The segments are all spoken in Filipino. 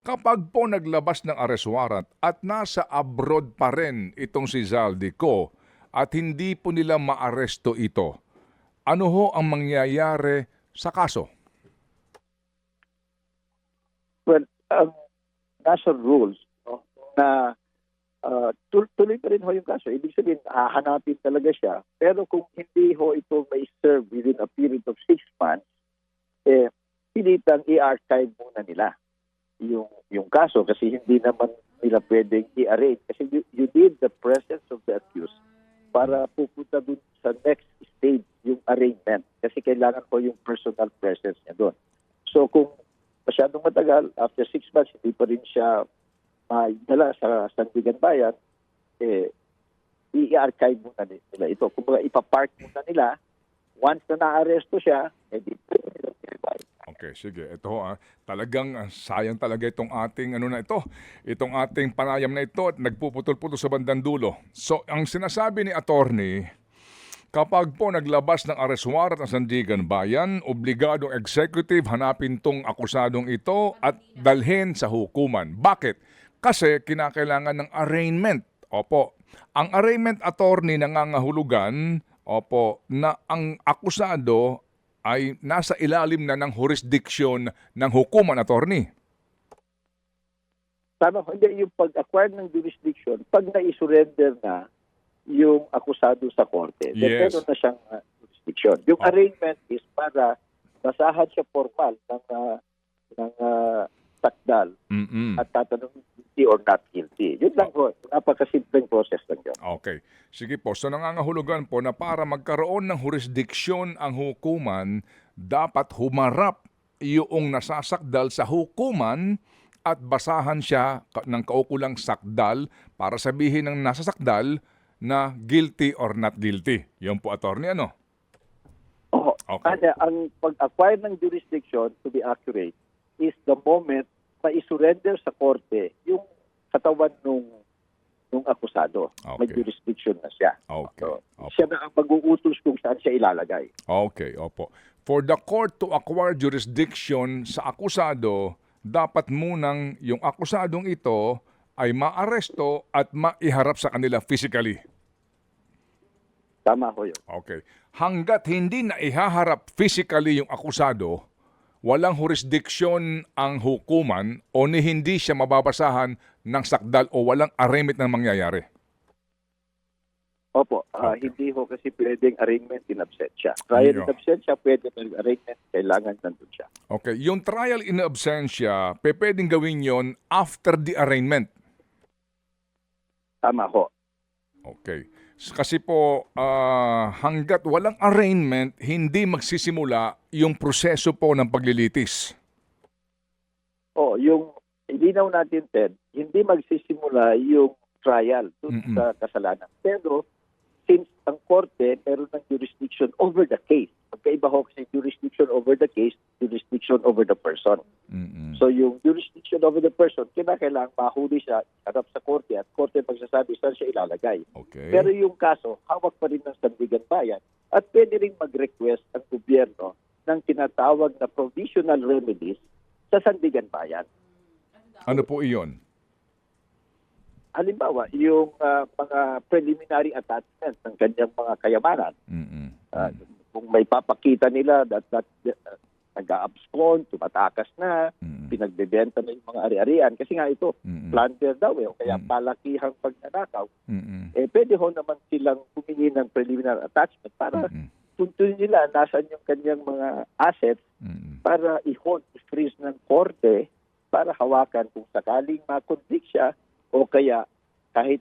Kapag po naglabas ng arrest warrant at nasa abroad pa rin itong si Zaldico at hindi po nila maaresto ito, ano ho ang mangyayari sa kaso? Well, nasa rules no, na tuloy pa rin ho yung kaso. Ibig sabihin, hahanapin talaga siya. Pero kung hindi ho ito may serve within a period of 6 months, pilitang i-archive muna nila yung kaso kasi hindi naman nila pwedeng i-arrange. Kasi you need the presence of the accused para pupunta dun sa next stage, yung arraignment. Kasi kailangan po yung personal presence niya doon. So kung masyadong matagal, after 6 months, hindi pa rin siya maidala sa Sandigan Bayan, i-archive muna nila ito. Kung ipapark muna nila, once na na-arresto siya, di pwede nila i-archive. Okay, sige. Ito talagang sayang talaga itong ating itong ating panayam na ito at nagpuputol-putol sa bandang dulo. So, ang sinasabi ni attorney, kapag po naglabas ng arrest warrant ang Sandigan Bayan, obligadong executive hanapin tong akusadong ito at dalhin sa hukuman. Bakit? Kasi kinakailangan ng arraignment. Opo. Ang arraignment attorney nangangahulugan, na ang akusado ay nasa ilalim na ng jurisdiction ng hukuman, attorney. Tama ko, hindi yung pag-acquire ng jurisdiction, pag na-surrender na yung akusado sa korte, then Yes. meron na siyang jurisdiction. Yung arraignment is para basahan siya formal ng takdal at tatanungin guilty or not guilty. Yun lang po, napakasimpleng process lang yun. Okay. Sige po. So nangangahulugan po na para magkaroon ng jurisdiction ang hukuman, dapat humarap yung nasasakdal sa hukuman at basahan siya ng kaukulang sakdal para sabihin ng nasasakdal na guilty or not guilty. Yun po, attorney, ano? Oo. Okay. Kasi ang pag-acquire ng jurisdiction, to be accurate, is the moment ma-surrender sa korte yung katawan nung akusado. Okay. May jurisdiction na siya. Okay. So, Opo. siya na ang mag-uutos kung saan siya ilalagay. Okay, opo. For the court to acquire jurisdiction sa akusado, dapat munang yung akusadong ito ay maaresto at maiharap sa kanila physically. Tama ho yun. Okay. Hanggat hindi na ihaharap physically yung akusado, walang jurisdiction ang hukuman o ni hindi siya mababasahan ng sakdal o walang arraignment na mangyayari. Opo, Okay. hindi ho kasi pwedeng arraignment in absentia. Prior in Iyo. absentia, pwede ng arraignment, kailangan nandun siya. Okay. Yung trial in absentia, pwedeng gawin yon after the arraignment. Tama ho. Okay. Kasi po, hanggat walang arraignment, hindi magsisimula yung proseso po ng paglilitis. Yung ilinaw natin, Ted, hindi magsisimula yung trial dun sa kasalanan. Pero, since ang korte meron ng jurisdiction over the case, magkaiba ho kasi jurisdiction over the case, jurisdiction over the person. So, yung jurisdiction over the person, kinakailangan mahuli siya, harap sa korte at korte magsasabi saan siya ilalagay. Okay. Pero yung kaso, hawak pa rin ng Sandigan Bayan at pwede rin mag-request ang gobyerno ng tinatawag na provisional remedies sa Sandigan Bayan. Ano po iyon? Halimbawa, yung mga preliminary attachment ng kanyang mga kayamanan. Kung may papakita nila that nag-abscond, tumatakas na, pinagbebenta na yung mga ari-arian. Kasi nga ito, plunder daw o kaya palakihang pagnanakaw. Pwede ho naman silang humingi ng preliminary attachment para tuntunin nila nasaan yung kanyang mga assets para i-hold, i-freeze ng korte para hawakan kung sakaling ma-convict siya o kaya kahit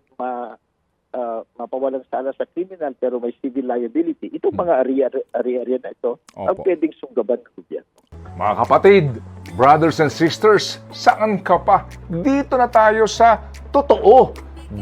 mapawalang sala sa criminal pero may civil liability. Itong mga ari-arian na ito ang Opo. pwedeng sunggaban ng gobyerno. Mga kapatid, brothers and sisters, saan ka pa? Dito na tayo sa totoo.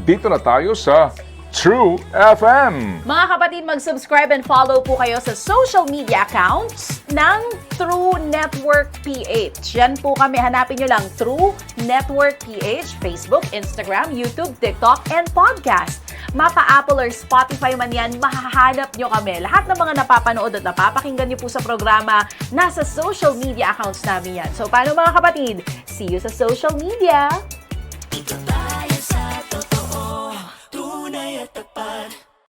Dito na tayo sa True FM. Mga kapatid, mag-subscribe and follow po kayo sa social media accounts ng True Network PH. Yan po kami. Hanapin nyo lang True Network PH, Facebook, Instagram, YouTube, TikTok, and podcast. mapa Apple or Spotify man yan, mahahanap nyo kami. Lahat ng mga napapanood at napapakinggan nyo po sa programa, nasa social media accounts namin yan. So, paano mga kapatid? See you sa social media! Ito tayo sa totoo, tunay at tapat.